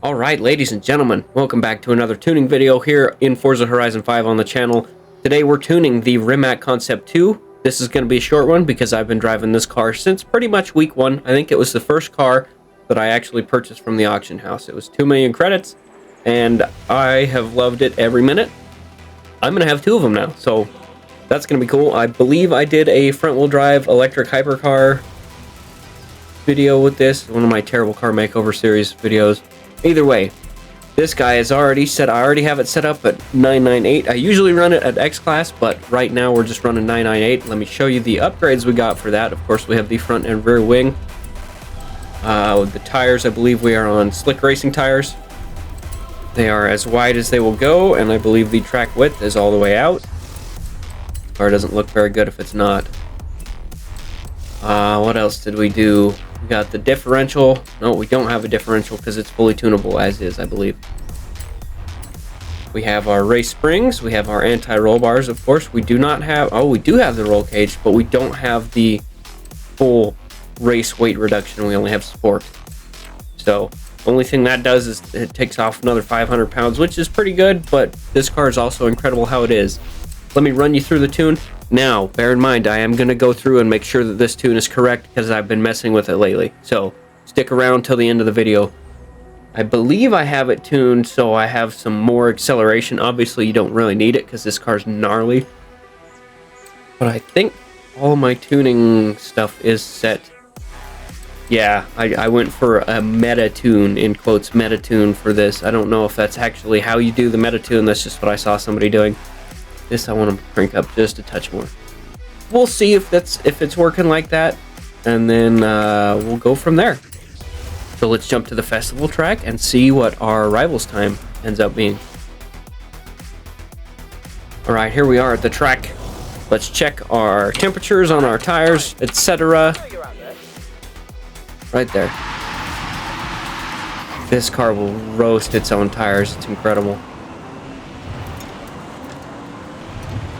Alright, ladies and gentlemen, welcome back to another tuning video here in Forza Horizon 5 on the channel. Today we're tuning the Rimac Concept 2. This is going to be a short one because I've been driving this car since pretty much week 1. I think it was the first car that I actually purchased from the auction house. It was 2 million credits, and I have loved it every minute. I'm going to have 2 of them now, so that's going to be cool. I believe I did a front-wheel drive electric hypercar video with this, one of my terrible car makeover series videos. Either way, this guy is already set. I already have it set up at 998. I usually run it at X class, but right now we're just running 998. Let me show you the upgrades we got for that. Of course, we have the front and rear wing. The tires, I believe we are on slick racing tires. They are as wide as they will go, and I believe the track width is all the way out. Car doesn't look very good if it's not. What else did we do? We got the differential. No, we don't have a differential because it's fully tunable as is, I believe. We have our race springs. We have our anti-roll bars, of course. We do not have... Oh, we do have the roll cage, but we don't have the full race weight reduction. We only have sport. So, only thing that does is it takes off another 500 pounds, which is pretty good, but this car is also incredible how it is. Let me run you through the tune. Now, bear in mind, I am going to go through and make sure that this tune is correct because I've been messing with it lately. So, stick around till the end of the video. I believe I have it tuned so I have some more acceleration. Obviously, you don't really need it because this car's gnarly. But I think all my tuning stuff is set. Yeah, I went for a meta tune, in quotes, meta tune for this. I don't know if that's actually how you do the meta tune. That's just what I saw somebody doing. This I want to crank up just a touch more. We'll see if it's working like that, and then we'll go from there. So let's jump to the festival track and see what our rivals time ends up being. All right, here we are at the track. Let's check our temperatures on our tires, etc. Right there. This car will roast its own tires. It's incredible.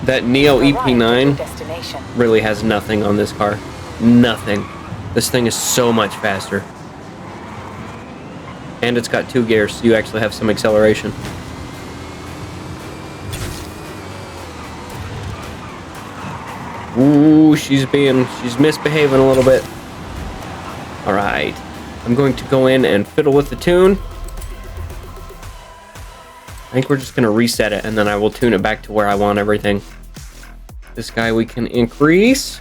That Neo EP9 really has nothing on this car. Nothing. This thing is so much faster. And it's got 2 gears, so you actually have some acceleration. Ooh, she's misbehaving a little bit. Alright. I'm going to go in and fiddle with the tune. I think we're just going to reset it, and then I will tune it back to where I want everything. This guy we can increase.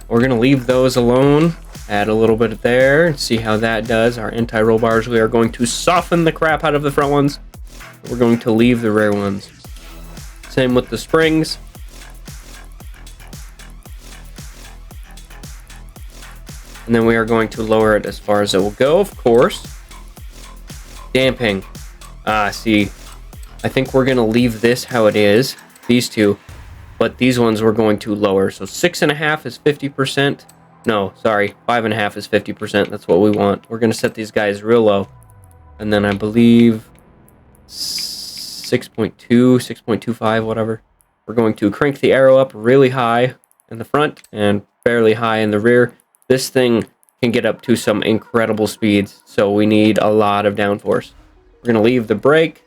We're going to leave those alone. Add a little bit there and see how that does. Our anti-roll bars, we are going to soften the crap out of the front ones. We're going to leave the rear ones. Same with the springs. And then we are going to lower it as far as it will go, of course. Damping. See, I think we're going to leave this how it is, these two, but these ones we're going to lower. So 6.5 is 50%. No, sorry, 5.5 is 50%. That's what we want. We're going to set these guys real low. And then I believe 6.2, 6.25, whatever. We're going to crank the arrow up really high in the front and fairly high in the rear. This thing can get up to some incredible speeds, so we need a lot of downforce. We're going to leave the brake,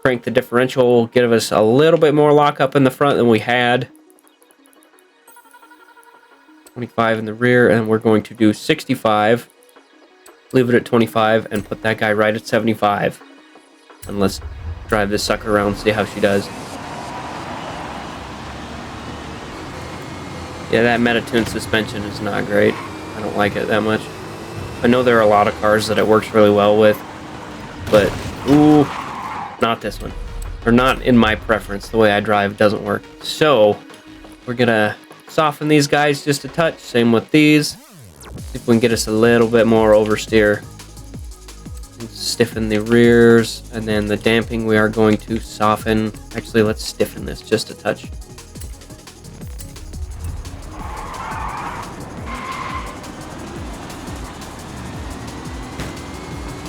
crank the differential, give us a little bit more lockup in the front than we had. 25 in the rear, and we're going to do 65. Leave it at 25 and put that guy right at 75. And let's drive this sucker around and see how she does. Yeah, that Metatune suspension is not great. I don't like it that much. I know there are a lot of cars that it works really well with, but ooh, not this one. Or not in my preference. The way I drive doesn't work. So, we're gonna soften these guys just a touch. Same with these. See if we can get us a little bit more oversteer. Stiffen the rears, and then the damping we are going to soften. Actually, let's stiffen this just a touch.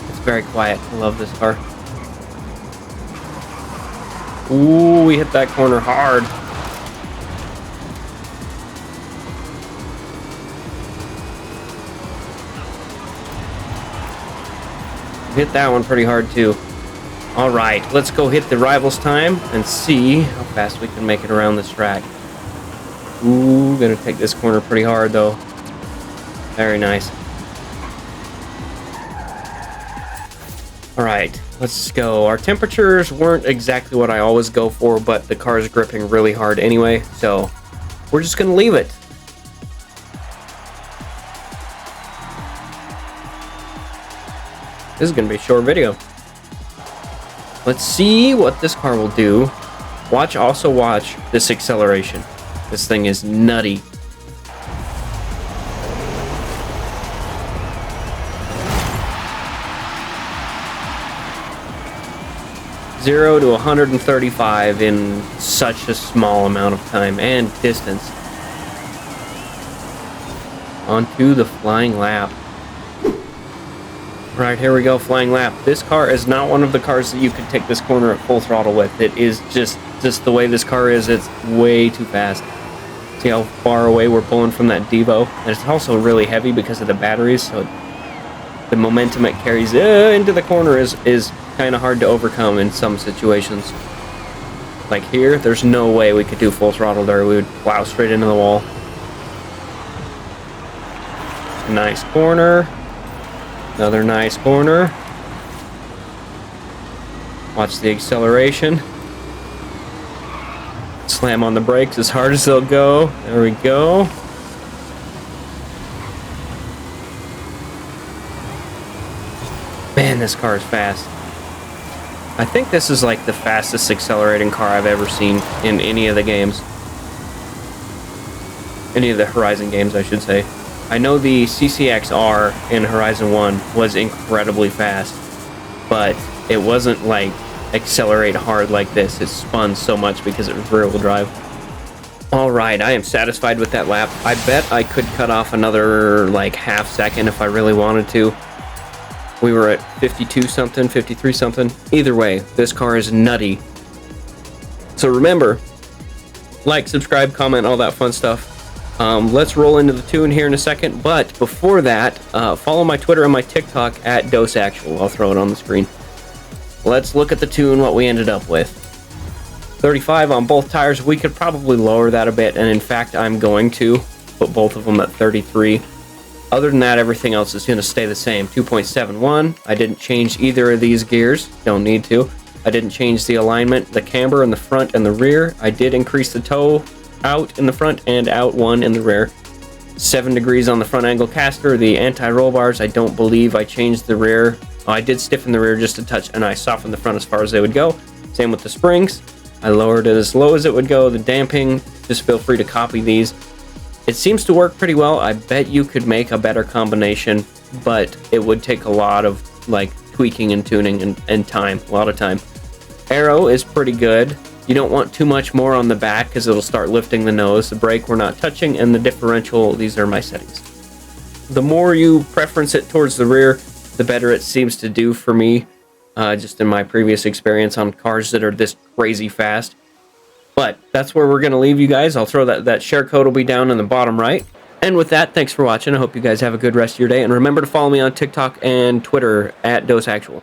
It's very quiet. I love this car. Ooh, we hit that corner hard. Hit that one pretty hard too. All right, let's go hit the rivals time and see how fast we can make it around this track. Ooh, gonna take this corner pretty hard though. Very nice. All right, let's go. Our temperatures weren't exactly what I always go for, but the car is gripping really hard anyway, so we're just gonna leave it. This is gonna be a short video. Let's see what this car will do. Also watch this acceleration. This thing is nutty. Zero to 135 in such a small amount of time and distance. Onto the flying lap. Right, here we go, flying lap. This car is not one of the cars that you could take this corner at full throttle with. It is just the way this car is. It's way too fast. See how far away we're pulling from that Devo? And it's also really heavy because of the batteries, so the momentum it carries into the corner is kind of hard to overcome in some situations. Like here, there's no way we could do full throttle there. We would plow straight into the wall. Nice corner. Another nice corner. Watch the acceleration. Slam on the brakes as hard as they'll go. There we go. Man, this car is fast. I think this is like the fastest accelerating car I've ever seen in any of the games. Any of the Horizon games, I should say. I know the CCXR in Horizon 1 was incredibly fast, but it wasn't like accelerate hard like this. It spun so much because it was rear-wheel drive. Alright, I am satisfied with that lap. I bet I could cut off another like half second if I really wanted to. We were at 52 something, 53 something. Either way, this car is nutty. So remember, like, subscribe, comment, all that fun stuff. Let's roll into the tune here in a second, but before that, follow my Twitter and my TikTok at DoseActual. I'll throw it on the screen. Let's look at the tune, what we ended up with. 35 on both tires. We could probably lower that a bit, and in fact, I'm going to put both of them at 33. Other than that, everything else is going to stay the same. 2.71. I didn't change either of these gears. Don't need to. I didn't change the alignment, the camber in the front and the rear. I did increase the toe out in the front and out one in the rear. 7 degrees on the front angle caster. The anti-roll bars, I don't believe I changed the rear. I did stiffen the rear just a touch, and I softened the front as far as they would go. Same with the springs. I lowered it as low as it would go. The damping, just feel free to copy these. It seems to work pretty well. I bet you could make a better combination, but it would take a lot of like tweaking and tuning and time, a lot of time. Aero is pretty good. You don't want too much more on the back because it'll start lifting the nose. The brake we're not touching, and the differential, these are my settings. The more you preference it towards the rear, the better it seems to do for me, just in my previous experience on cars that are this crazy fast. But that's where we're going to leave you guys. I'll throw that share code will be down in the bottom right. And with that, thanks for watching. I hope you guys have a good rest of your day. And remember to follow me on TikTok and Twitter at DoseActual.